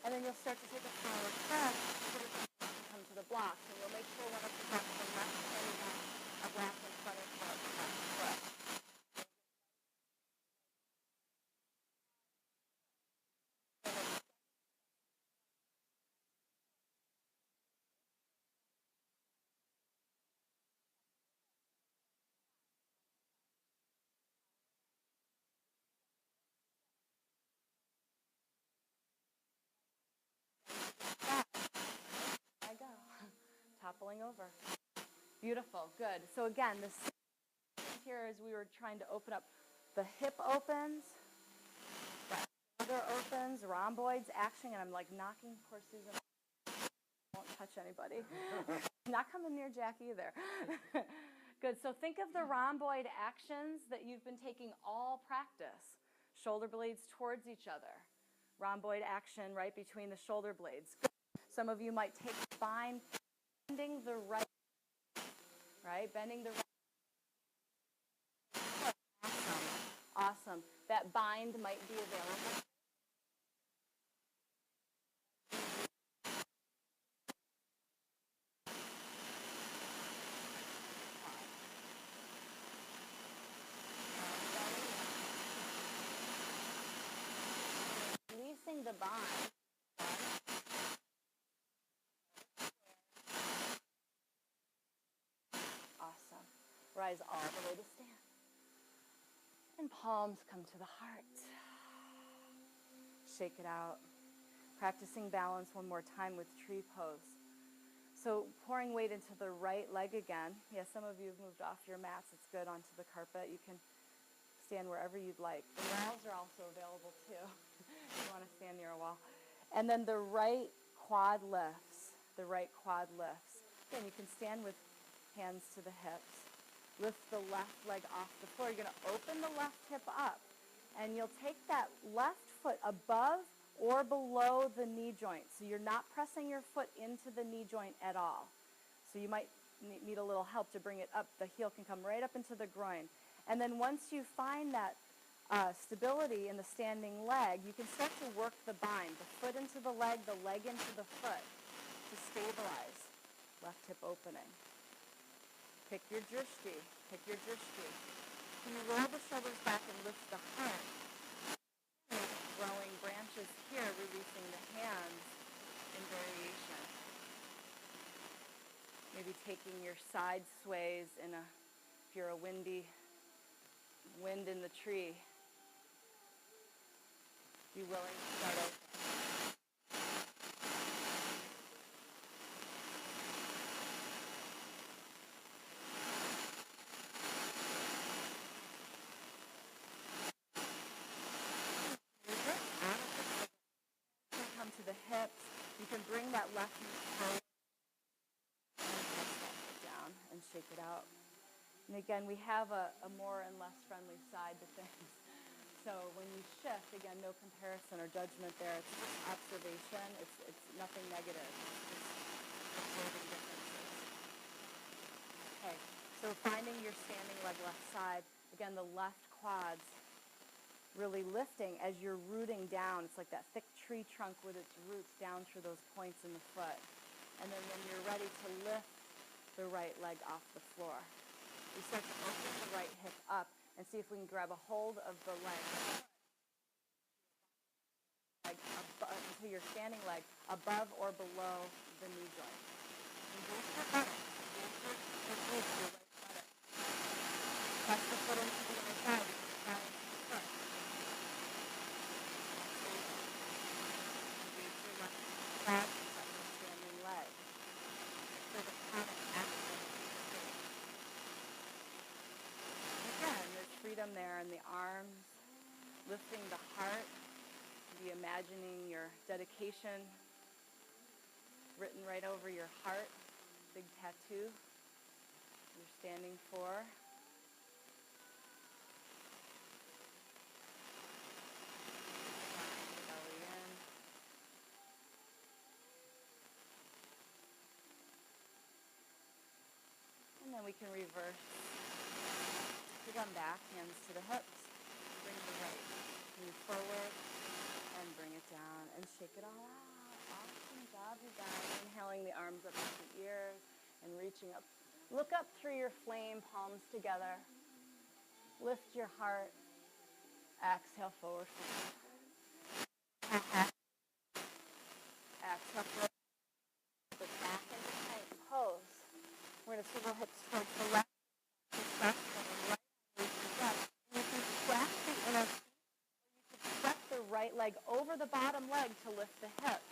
And then you'll start to take a forward step, come to the blocks, and you'll make sure one of the blocks from left hand a block in front of the left foot. There I go. Toppling over. Beautiful. Good. So again, this here is we were trying to open up. The hip opens, the shoulder opens, rhomboids, action, and I'm like knocking poor Susan. Won't touch anybody. Not coming near Jack either. Good. So think of the rhomboid actions that you've been taking all practice. Shoulder blades towards each other. Rhomboid action right between the shoulder blades. Good. Some of you might take spine, bending the right, bending the right. Awesome. That bind might be available. Releasing the bind. Awesome. Rise all the way to stand. And palms come to the heart. Shake it out. Practicing balance one more time with tree pose. So pouring weight into the right leg again. Yeah, some of you have moved off your mats. It's good onto the carpet. You can stand wherever you'd like. The walls are also available too. If you want to stand near a wall. And then the right quad lifts. The right quad lifts. Again, you can stand with hands to the hips. Lift the left leg off the floor. You're going to open the left hip up. And you'll take that left foot above or below the knee joint. So you're not pressing your foot into the knee joint at all. So you might need a little help to bring it up. The heel can come right up into the groin. And then once you find that stability in the standing leg, you can start to work the bind. The foot into the leg into the foot to stabilize. Left hip opening. Pick your drishti. Pick your drishti. Can you roll the shoulders back and lift the heart? Growing branches here, releasing the hands in variation. Maybe taking your side sways if you're a wind in the tree. Be willing to start over. The hips. You can bring that left knee forward and down and shake it out. And again, we have a more and less friendly side to things. So when you shift, again, no comparison or judgment there. It's just observation. It's nothing negative. It's just observing differences. Okay, so finding your standing leg left side. Again, the left quads really lifting as you're rooting down. It's like that thick tree trunk with its roots down through those points in the foot. And then when you're ready to lift the right leg off the floor, we start to open the right hip up and see if we can grab a hold of the leg into your standing leg above or below the knee joint. Press the foot into the other side. Back standing leg. So the chronic action. Again, there's freedom there in the arms, lifting the heart, be imagining your dedication written right over your heart, big tattoo you're standing for. Belly in. And then we can reverse. Come back, hands to the hips. Bring the right knee forward and bring it down and shake it all out. Awesome job, you guys. Inhaling the arms up to the ears and reaching up. Look up through your flame, palms together. Lift your heart. Exhale, forward fold. Exhale, forward. Put back into tight pose. We're going to swivel hips towards the left. Right. You can press the inner feet. You can press the right leg over the bottom leg to lift the hips.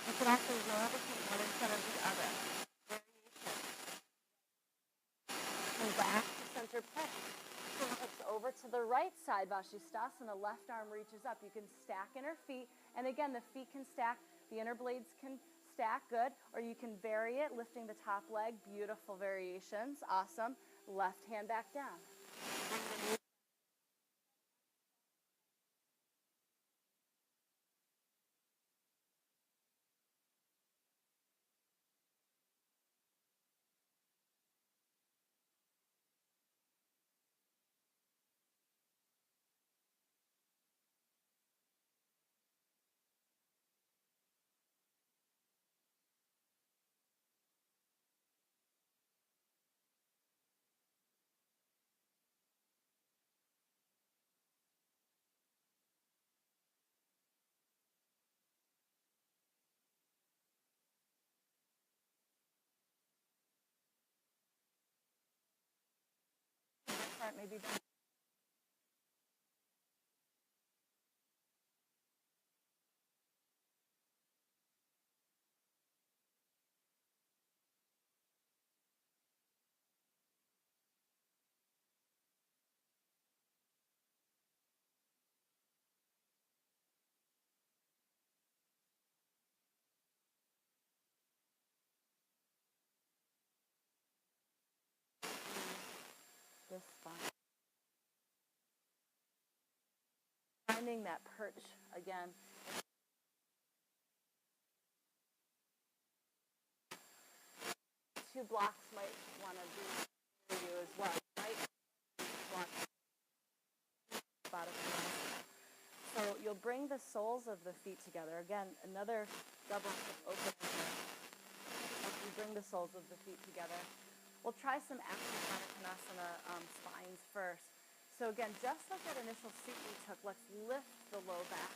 You can also roll between one instead of the other. Variation. And back to center plank. Hips over to the right side, Vashisthasana. Left arm reaches up. You can stack inner feet. And again, the feet can stack. The inner blades can stack. Good. Or you can vary it, lifting the top leg. Beautiful variations. Awesome. Left hand back down. Maybe this spine. Finding that perch again. Two blocks might want to be for you as well, right? Block bottom. So you'll bring the soles of the feet together. Again, another double hip opening here. As you bring the soles of the feet together. We'll try some Konasana spines first. So again, just like that initial seat we took, let's lift the low back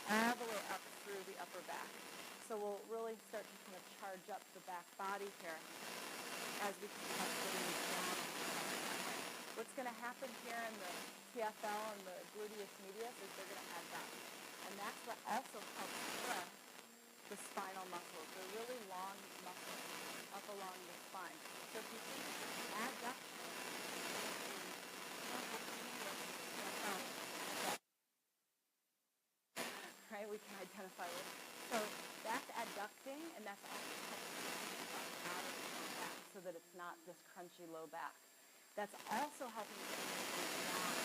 all the way up through the upper back. So we'll really start to kind of charge up the back body here as we can start getting down. What's going to happen here in the TFL and the gluteus medius is they're going to adduct. And that's what also helps lift the spinal muscles. They're really long muscles up along the spine. So if you think adduction, right, we can identify with. So that's adducting, and that's also helping out of the low back so that it's not this crunchy low back. That's also helping to down.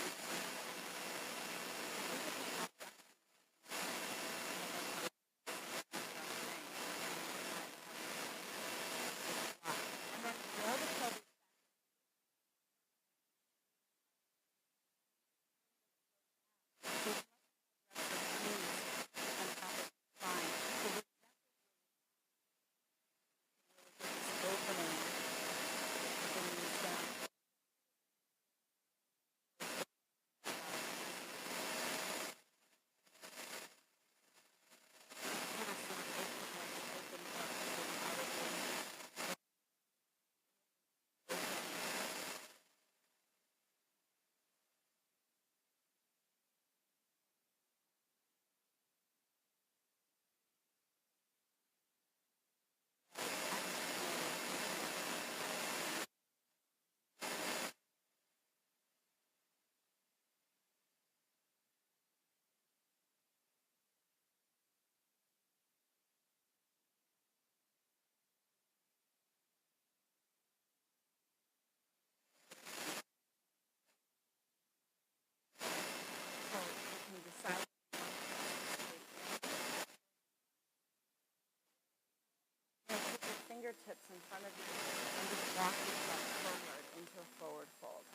fingertips in front of you and just walk yourself forward into a forward fold.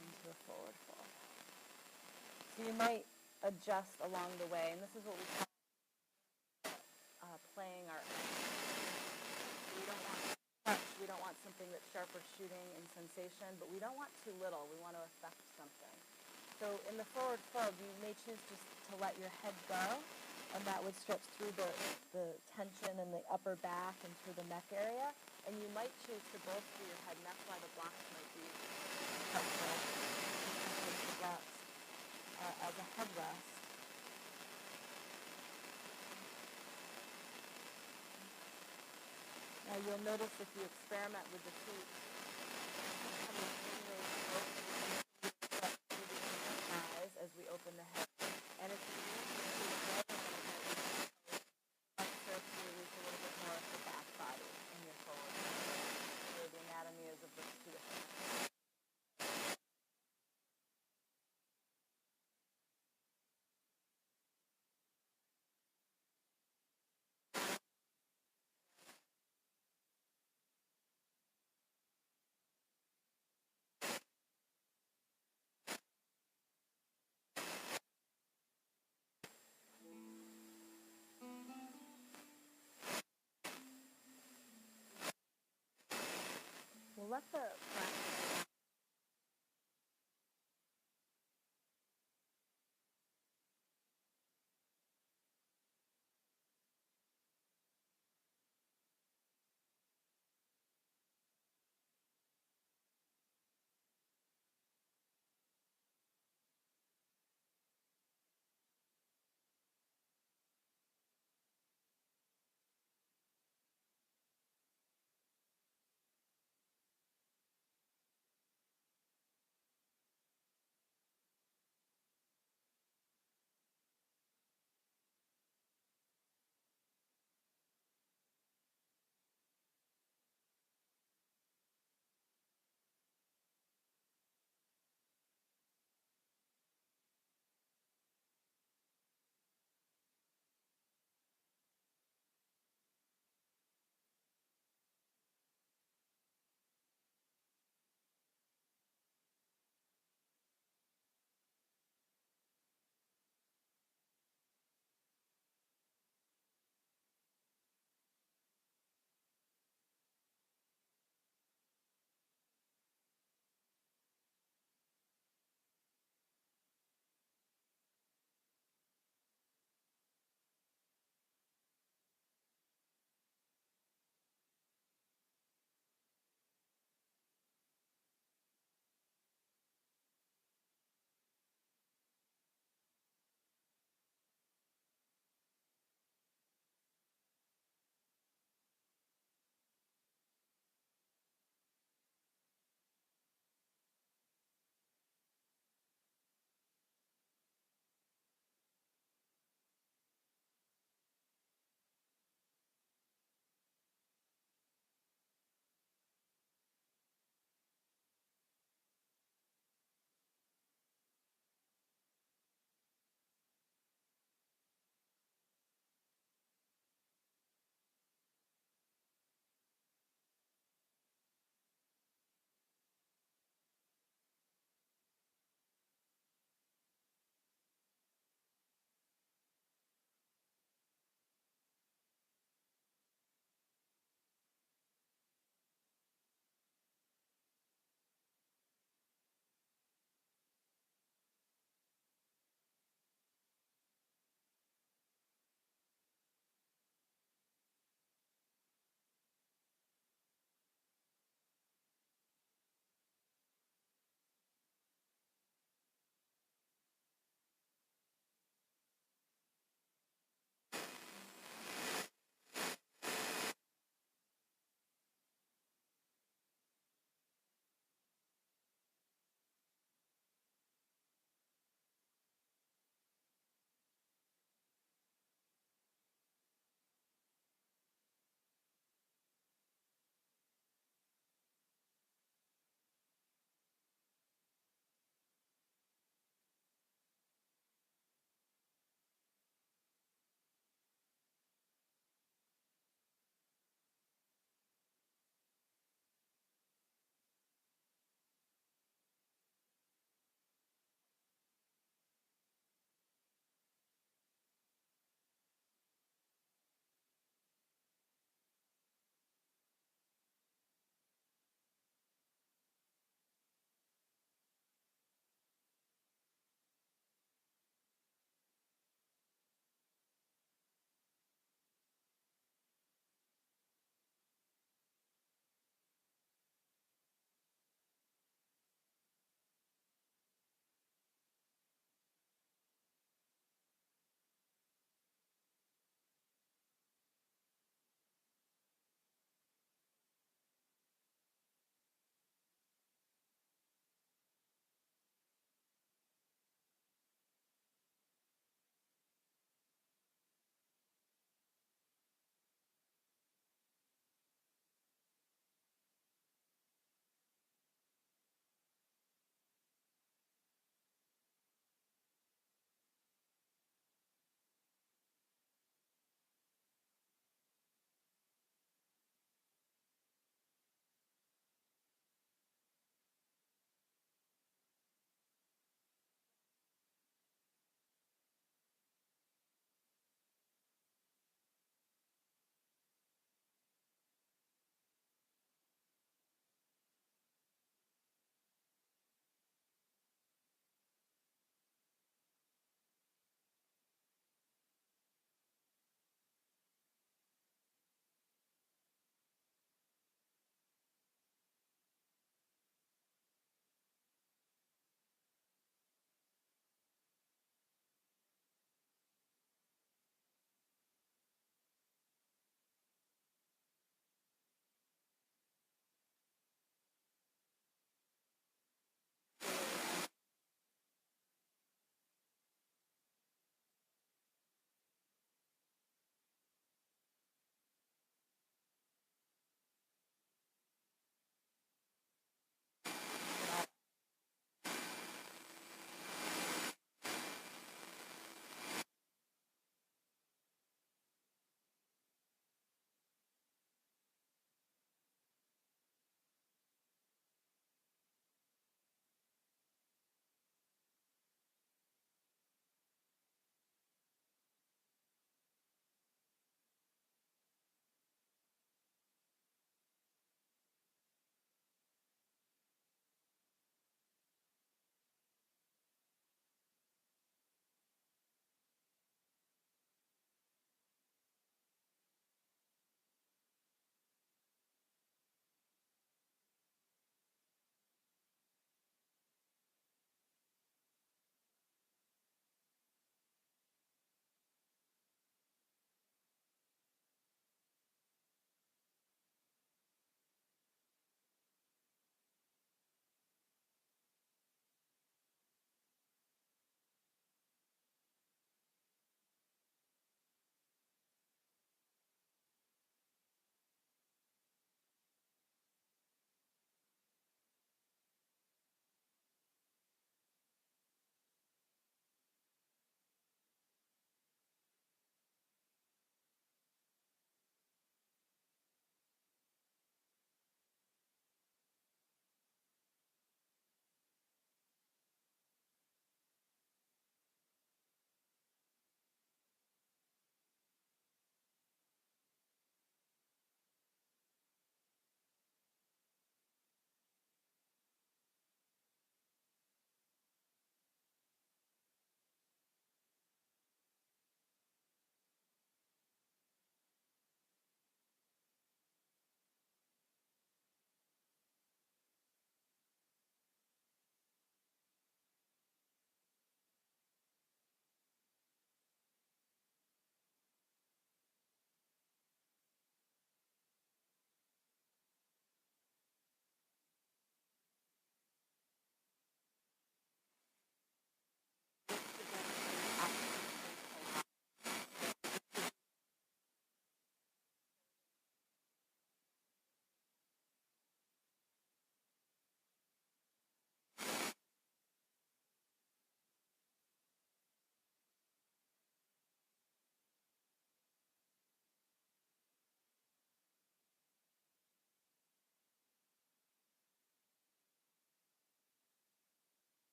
Into a forward fold. So you might adjust along the way, and this is what we call playing our we don't want touch, we don't want something that's sharp or shooting in sensation, but we don't want too little. We want to affect something. So in the forward fold, you may choose just to let your head go, and that would stretch through the tension in the upper back and through the neck area. And you might choose to bolster your head, and that's why the blocks might be helpful as a headrest. Now you'll notice if you experiment with the feet, coming inward, opening the eyes as we open the head. And if you use the feet away from the head, might serve to release a little bit more of the back body in your forward. So the anatomy is of those two different. We'll let the breath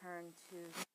return to